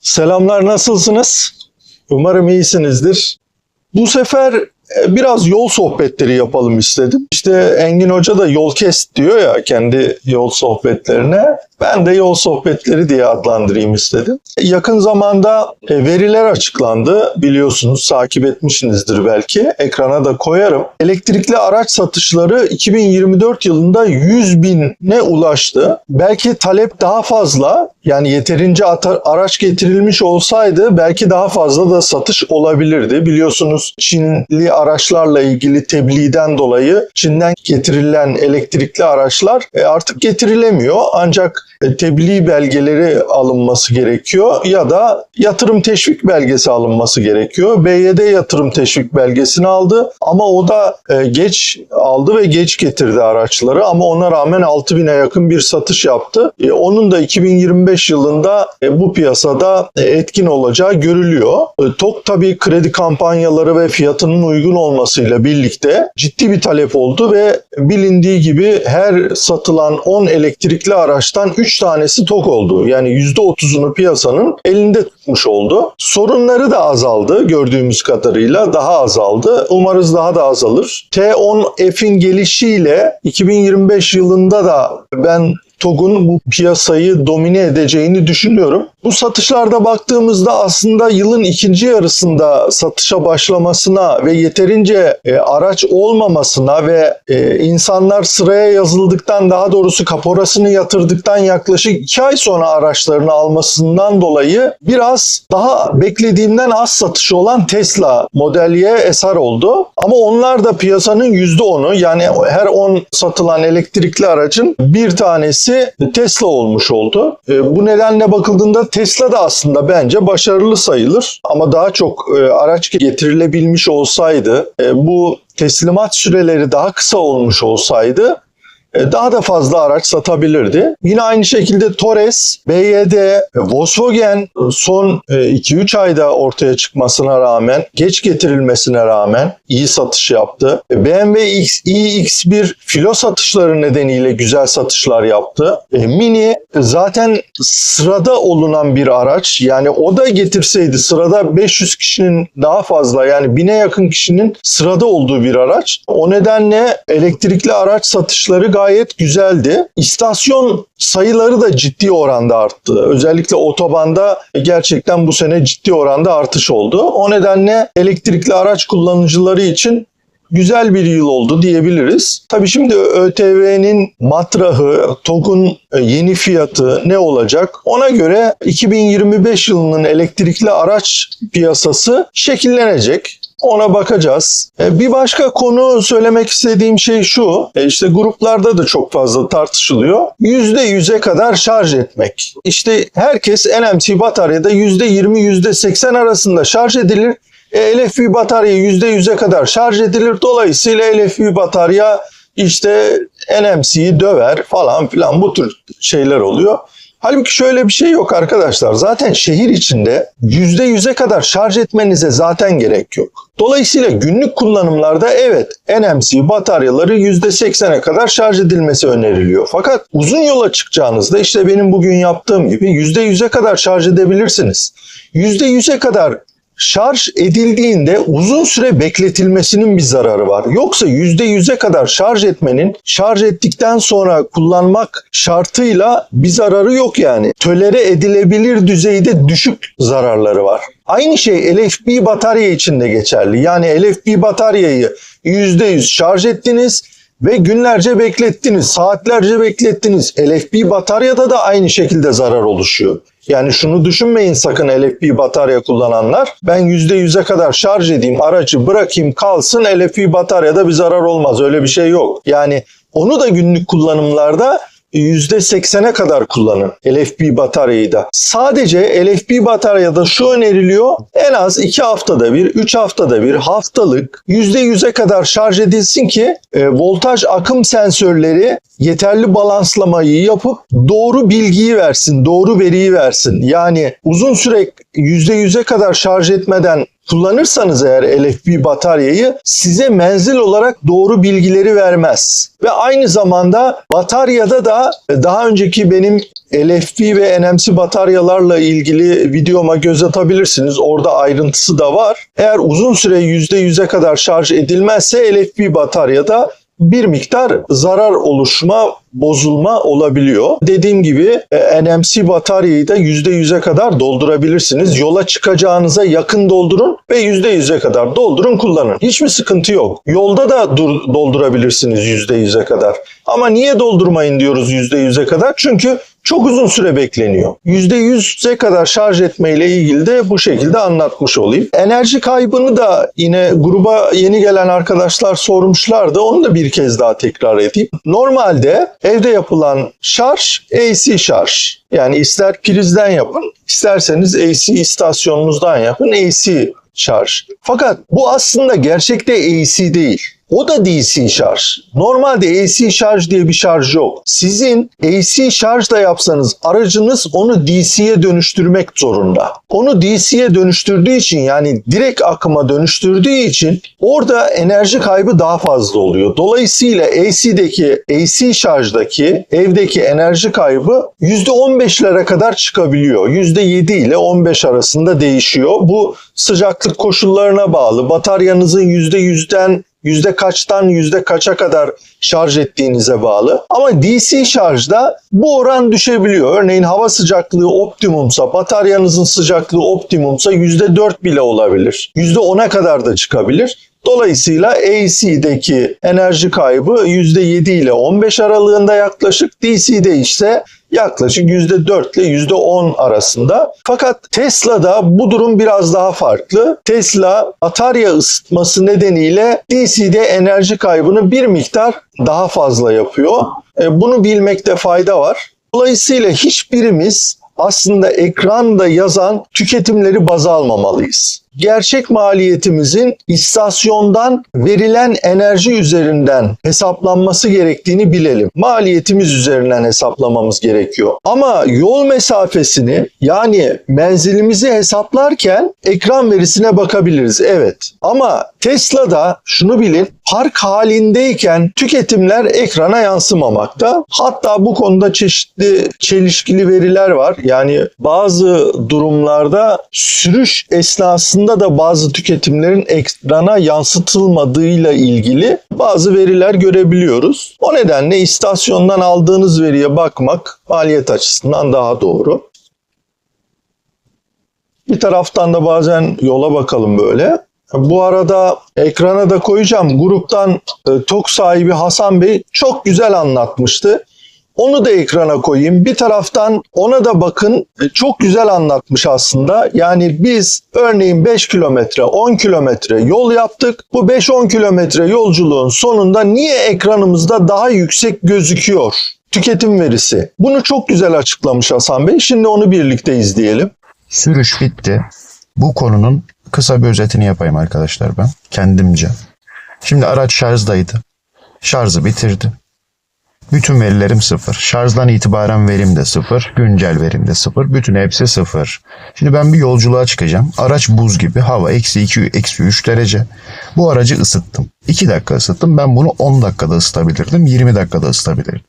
Selamlar, nasılsınız? Umarım iyisinizdir. Bu sefer biraz yol sohbetleri yapalım istedim. İşte Engin Hoca da yol kes diyor ya kendi yol sohbetlerine. Ben de yol sohbetleri diye adlandırayım istedim. Yakın zamanda veriler açıklandı. Biliyorsunuz, takip etmişsinizdir belki. Ekrana da koyarım. Elektrikli araç satışları 2024 yılında 100 bine ulaştı. Belki talep daha fazla, yani yeterince araç getirilmiş olsaydı belki daha fazla da satış olabilirdi. Biliyorsunuz, Çinli araçlarla ilgili tebliğden dolayı Çin'den getirilen elektrikli araçlar artık getirilemiyor. Ancak tebliğ belgeleri alınması gerekiyor ya da yatırım teşvik belgesi alınması gerekiyor. BYD yatırım teşvik belgesini aldı ama o da geç aldı ve geç getirdi araçları, ama ona rağmen 6000'e yakın bir satış yaptı. Onun da 2025 yılında bu piyasada etkin olacağı görülüyor. TOG tabii kredi kampanyaları ve fiyatının uygun olmasıyla birlikte ciddi bir talep oldu ve bilindiği gibi her satılan 10 elektrikli araçtan 3 tanesi TOG oldu. Yani %30'unu piyasanın elinde tutmuş oldu. Sorunları da azaldı, gördüğümüz kadarıyla daha azaldı. Umarız daha da azalır. T10F'in gelişiyle 2025 yılında da ben TOG'un bu piyasayı domine edeceğini düşünüyorum. Bu satışlarda baktığımızda aslında yılın ikinci yarısında satışa başlamasına ve yeterince araç olmamasına ve insanlar sıraya yazıldıktan, daha doğrusu kaporasını yatırdıktan yaklaşık 2 ay sonra araçlarını almasından dolayı biraz daha beklediğimden az satışı olan Tesla Model Y SR oldu. Ama onlar da piyasanın %10'u, yani her 10 satılan elektrikli aracın bir tanesi Tesla olmuş oldu. Bu nedenle bakıldığında Tesla da aslında bence başarılı sayılır. Ama daha çok araç getirilebilmiş olsaydı, bu teslimat süreleri daha kısa olmuş olsaydı daha da fazla araç satabilirdi. Yine aynı şekilde Torres, BYD, Volkswagen son 2-3 ayda ortaya çıkmasına rağmen, geç getirilmesine rağmen iyi satış yaptı. BMW iX1 filo satışları nedeniyle güzel satışlar yaptı. Mini zaten sırada olunan bir araç. Yani o da getirseydi sırada 500 kişinin daha fazla, yani 1000'e yakın kişinin sırada olduğu bir araç. O nedenle elektrikli araç satışları gayet güzeldi. İstasyon sayıları da ciddi oranda arttı. Özellikle otobanda gerçekten bu sene ciddi oranda artış oldu. O nedenle elektrikli araç kullanıcıları için güzel bir yıl oldu diyebiliriz. Tabii şimdi ÖTV'nin matrahı, TOG'un yeni fiyatı ne olacak? Ona göre 2025 yılının elektrikli araç piyasası şekillenecek. Ona bakacağız. Bir başka konu söylemek istediğim şey şu. İşte gruplarda da çok fazla tartışılıyor. %100'e kadar şarj etmek. İşte herkes NMC bataryada %20, %80 arasında şarj edilir. LFP batarya %100'e kadar şarj edilir. Dolayısıyla LFP batarya işte NMC'yi döver falan filan, bu tür şeyler oluyor. Halbuki şöyle bir şey yok arkadaşlar. Zaten şehir içinde %100'e kadar şarj etmenize zaten gerek yok. Dolayısıyla günlük kullanımlarda evet, NMC bataryaları %80'e kadar şarj edilmesi öneriliyor. Fakat uzun yola çıkacağınızda işte benim bugün yaptığım gibi %100'e kadar şarj edebilirsiniz. %100'e kadar şarj edildiğinde uzun süre bekletilmesinin bir zararı var. Yoksa %100'e kadar şarj etmenin, şarj ettikten sonra kullanmak şartıyla bir zararı yok yani. Tolere edilebilir düzeyde düşük zararları var. Aynı şey LFP batarya için de geçerli. Yani LFP bataryayı %100 şarj ettiniz ve günlerce beklettiniz, saatlerce beklettiniz. LFP bataryada da aynı şekilde zarar oluşuyor. Yani şunu düşünmeyin sakın LFP batarya kullananlar. Ben %100'e kadar şarj edeyim, aracı bırakayım kalsın, LFP bataryada bir zarar olmaz. Öyle bir şey yok. Yani onu da günlük kullanımlarda %80'e kadar kullanın LFP bataryayı da. Sadece LFP bataryada şu öneriliyor: en az 2 haftada bir, 3 haftada bir, haftalık %100'e kadar şarj edilsin ki voltaj akım sensörleri yeterli balanslamayı yapıp doğru bilgiyi versin, doğru veriyi versin. Yani uzun süre %100'e kadar şarj etmeden kullanırsanız eğer LFP bataryayı size menzil olarak doğru bilgileri vermez. Ve aynı zamanda bataryada da daha önceki benim LFP ve NMC bataryalarla ilgili videoma göz atabilirsiniz. Orada ayrıntısı da var. Eğer uzun süre %100'e kadar şarj edilmezse LFP bataryada bir miktar zarar oluşma, bozulma olabiliyor. Dediğim gibi NMC bataryayı da %100'e kadar doldurabilirsiniz. Yola çıkacağınıza yakın doldurun ve %100'e kadar doldurun, kullanın. Hiçbir sıkıntı yok. Yolda da doldurabilirsiniz %100'e kadar. Ama niye doldurmayın diyoruz %100'e kadar? Çünkü çok uzun süre bekleniyor. %100'e kadar şarj etmeyle ilgili de bu şekilde anlatmış olayım. Enerji kaybını da yine gruba yeni gelen arkadaşlar sormuşlardı. Onu da bir kez daha tekrar edeyim. Normalde evde yapılan şarj AC şarj. Yani ister prizden yapın, isterseniz AC istasyonunuzdan yapın, AC şarj. Fakat bu aslında gerçekte AC değil. O da DC şarj. Normalde AC şarj diye bir şarj yok. Sizin AC şarj da yapsanız aracınız onu DC'ye dönüştürmek zorunda. Onu DC'ye dönüştürdüğü için, yani direkt akıma dönüştürdüğü için orada enerji kaybı daha fazla oluyor. Dolayısıyla AC şarjdaki evdeki enerji kaybı %15'lere kadar çıkabiliyor. %7 ile 15 arasında değişiyor. Bu sıcaklık koşullarına bağlı. Bataryanızın yüzde kaçtan yüzde kaça kadar şarj ettiğinize bağlı. Ama DC şarjda bu oran düşebiliyor. Örneğin hava sıcaklığı optimumsa, bataryanızın sıcaklığı optimumsa %4 bile olabilir. %10'a kadar da çıkabilir. Dolayısıyla AC'deki enerji kaybı %7 ile 15 aralığında yaklaşık, DC'de ise yaklaşık %4 ile %10 arasında. Fakat Tesla'da bu durum biraz daha farklı. Tesla batarya ısıtması nedeniyle DC'de enerji kaybını bir miktar daha fazla yapıyor. Bunu bilmekte fayda var. Dolayısıyla hiçbirimiz aslında ekranda yazan tüketimleri baz almamalıyız. Gerçek maliyetimizin istasyondan verilen enerji üzerinden hesaplanması gerektiğini bilelim. Maliyetimiz üzerinden hesaplamamız gerekiyor. Ama yol mesafesini, yani menzilimizi hesaplarken ekran verisine bakabiliriz. Evet. Ama Tesla'da şunu bilin, park halindeyken tüketimler ekrana yansımamakta. Hatta bu konuda çeşitli çelişkili veriler var. Yani bazı durumlarda sürüş esnasında da bazı tüketimlerin ekrana yansıtılmadığıyla ilgili bazı veriler görebiliyoruz. O nedenle istasyondan aldığınız veriye bakmak maliyet açısından daha doğru. Bir taraftan da bazen yola bakalım böyle. Bu arada ekrana da koyacağım. Gruptan TOK sahibi Hasan Bey çok güzel anlatmıştı. Onu da ekrana koyayım. Bir taraftan ona da bakın. Çok güzel anlatmış aslında. Yani biz örneğin 5 kilometre, 10 kilometre yol yaptık. Bu 5-10 kilometre yolculuğun sonunda niye ekranımızda daha yüksek gözüküyor tüketim verisi? Bunu çok güzel açıklamış Hasan Bey. Şimdi onu birlikte izleyelim. Sürüş bitti. Bu konunun kısa bir özetini yapayım arkadaşlar ben kendimce. Şimdi araç şarjdaydı. Şarjı bitirdi. Bütün verilerim sıfır. Şarjdan itibaren verim de sıfır. Güncel verim de sıfır. Bütün hepsi sıfır. Şimdi ben bir yolculuğa çıkacağım. Araç buz gibi. Hava -2, -3 derece. Bu aracı ısıttım. 2 dakika ısıttım. Ben bunu 10 dakikada ısıtabilirdim. 20 dakikada ısıtabilirdim.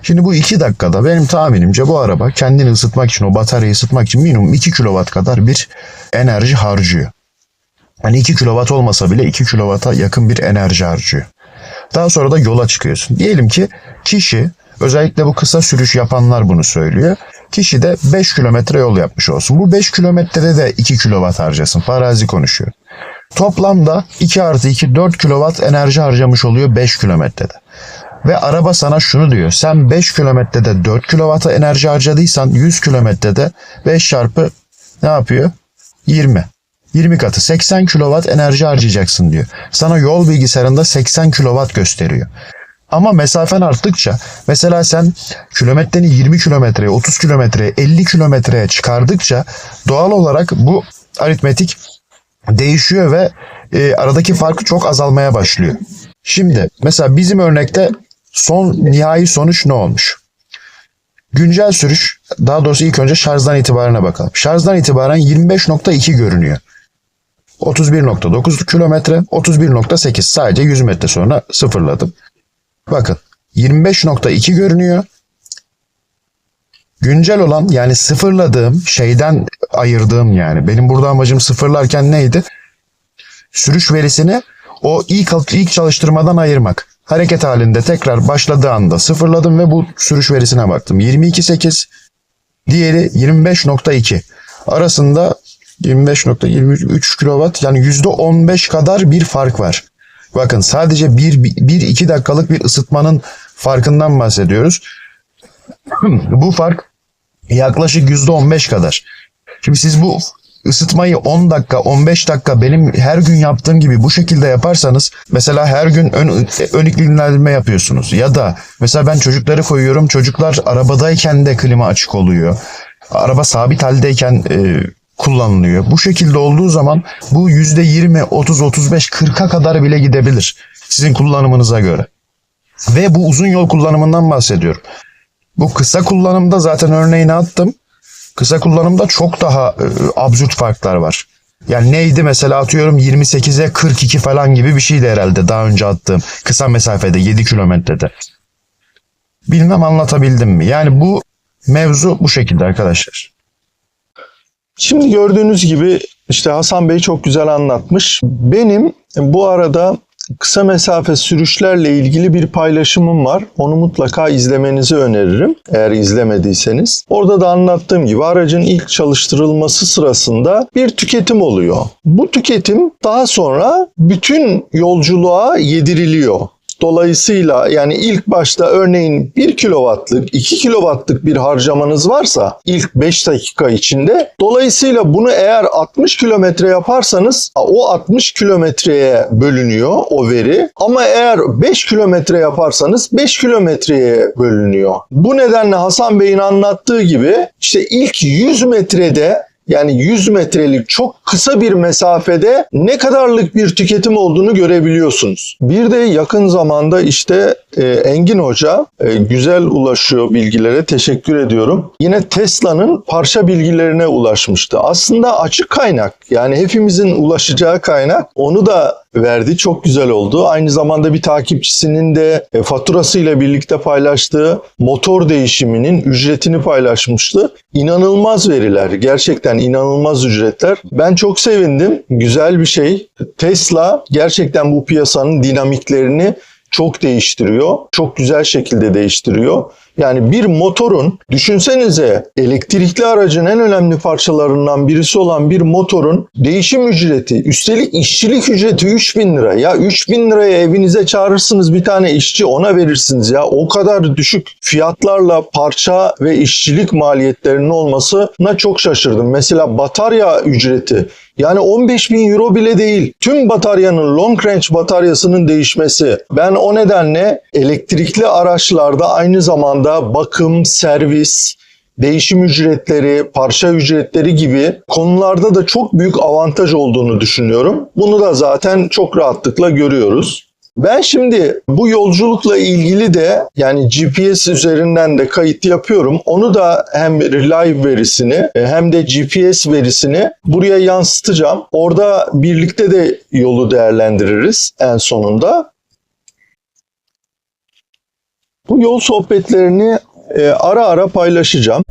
Şimdi bu 2 dakikada benim tahminimce bu araba kendini ısıtmak için, o bataryayı ısıtmak için minimum 2 kW kadar bir enerji harcıyor. Yani 2 kW olmasa bile 2 kW'a yakın bir enerji harcıyor. Daha sonra da yola çıkıyorsun. Diyelim ki kişi, özellikle bu kısa sürüş yapanlar bunu söylüyor. Kişi de 5 kilometre yol yapmış olsun. Bu 5 kilometrede de 2 kW harcasın. Farazi konuşuyor. Toplamda 2 + 2 4 kW enerji harcamış oluyor 5 kilometrede. Ve araba sana şunu diyor. Sen 5 kilometrede 4 kW'a enerji harcadıysan 100 kilometrede 5 çarpı ne yapıyor? 20. 20 katı 80 kW enerji harcayacaksın diyor. Sana yol bilgisayarında 80 kW gösteriyor. Ama mesafen arttıkça, mesela sen kilometreni 20 kilometreye, 30 kilometreye, 50 kilometreye çıkardıkça doğal olarak bu aritmetik değişiyor ve aradaki farkı çok azalmaya başlıyor. Şimdi mesela bizim örnekte nihai sonuç ne olmuş? Güncel sürüş, daha doğrusu ilk önce şarjdan itibaren bakalım. Şarjdan itibaren 25.2 görünüyor. 31.9 kilometre, 31.8 sadece 100 metre sonra sıfırladım. Bakın 25.2 görünüyor. Güncel olan yani sıfırladığım şeyden ayırdığım yani benim burada amacım sıfırlarken neydi? Sürüş verisini o ilk çalıştırmadan ayırmak. Hareket halinde tekrar başladığı anda sıfırladım ve bu sürüş verisine baktım. 22.8, diğeri 25.2. Arasında 25.23 kW yani %15 kadar bir fark var. Bakın sadece 1-2 dakikalık bir ısıtmanın farkından bahsediyoruz. Bu fark yaklaşık %15 kadar. Şimdi siz bu ısıtmayı 10 dakika, 15 dakika benim her gün yaptığım gibi bu şekilde yaparsanız mesela her gün ön iklimlendirme yapıyorsunuz. Ya da mesela ben çocukları koyuyorum. Çocuklar arabadayken de klima açık oluyor. Araba sabit haldeyken kullanılıyor. Bu şekilde olduğu zaman bu %20, 30, 35, 40'a kadar bile gidebilir. Sizin kullanımınıza göre. Ve bu uzun yol kullanımından bahsediyorum. Bu kısa kullanımda zaten örneğini attım. Kısa kullanımda çok daha absürt farklar var. Yani neydi mesela atıyorum 28'e 42 falan gibi bir şeydi herhalde daha önce attığım kısa mesafede 7 kilometrede. Bilmem anlatabildim mi? Yani bu mevzu bu şekilde arkadaşlar. Şimdi gördüğünüz gibi işte Hasan Bey çok güzel anlatmış. Benim bu arada kısa mesafe sürüşlerle ilgili bir paylaşımım var. Onu mutlaka izlemenizi öneririm eğer izlemediyseniz. Orada da anlattığım gibi aracın ilk çalıştırılması sırasında bir tüketim oluyor. Bu tüketim daha sonra bütün yolculuğa yediriliyor. Dolayısıyla yani ilk başta örneğin 1 kW'lık, 2 kW'lık bir harcamanız varsa ilk 5 dakika içinde dolayısıyla bunu eğer 60 kilometre yaparsanız o 60 kilometreye bölünüyor o veri. Ama eğer 5 kilometre yaparsanız 5 kilometreye bölünüyor. Bu nedenle Hasan Bey'in anlattığı gibi işte ilk 100 metrede yani 100 metrelik çok kısa bir mesafede ne kadarlık bir tüketim olduğunu görebiliyorsunuz. Bir de yakın zamanda işte Engin Hoca güzel ulaşıyor bilgilere, teşekkür ediyorum. Yine Tesla'nın parça bilgilerine ulaşmıştı. Aslında açık kaynak yani hepimizin ulaşacağı kaynak onu da verdi. Çok güzel oldu. Aynı zamanda bir takipçisinin de faturasıyla birlikte paylaştığı motor değişiminin ücretini paylaşmıştı. İnanılmaz veriler. Gerçekten inanılmaz ücretler. Ben çok sevindim. Güzel bir şey. Tesla gerçekten bu piyasanın dinamiklerini çok değiştiriyor. Çok güzel şekilde değiştiriyor. Yani bir motorun, düşünsenize elektrikli aracın en önemli parçalarından birisi olan bir motorun değişim ücreti, üstelik işçilik ücreti 3.000 lira. Ya 3.000 liraya evinize çağırırsınız bir tane işçi ona verirsiniz ya. O kadar düşük fiyatlarla parça ve işçilik maliyetlerinin olmasına çok şaşırdım. Mesela batarya ücreti. Yani 15.000 euro bile değil. Tüm bataryanın long range bataryasının değişmesi. Ben o nedenle elektrikli araçlarda aynı zamanda bakım, servis, değişim ücretleri, parça ücretleri gibi konularda da çok büyük avantaj olduğunu düşünüyorum. Bunu da zaten çok rahatlıkla görüyoruz. Ben şimdi bu yolculukla ilgili de yani GPS üzerinden de kayıt yapıyorum. Onu da hem live verisini hem de GPS verisini buraya yansıtacağım. Orada birlikte de yolu değerlendiririz en sonunda. Bu yol sohbetlerini ara ara paylaşacağım.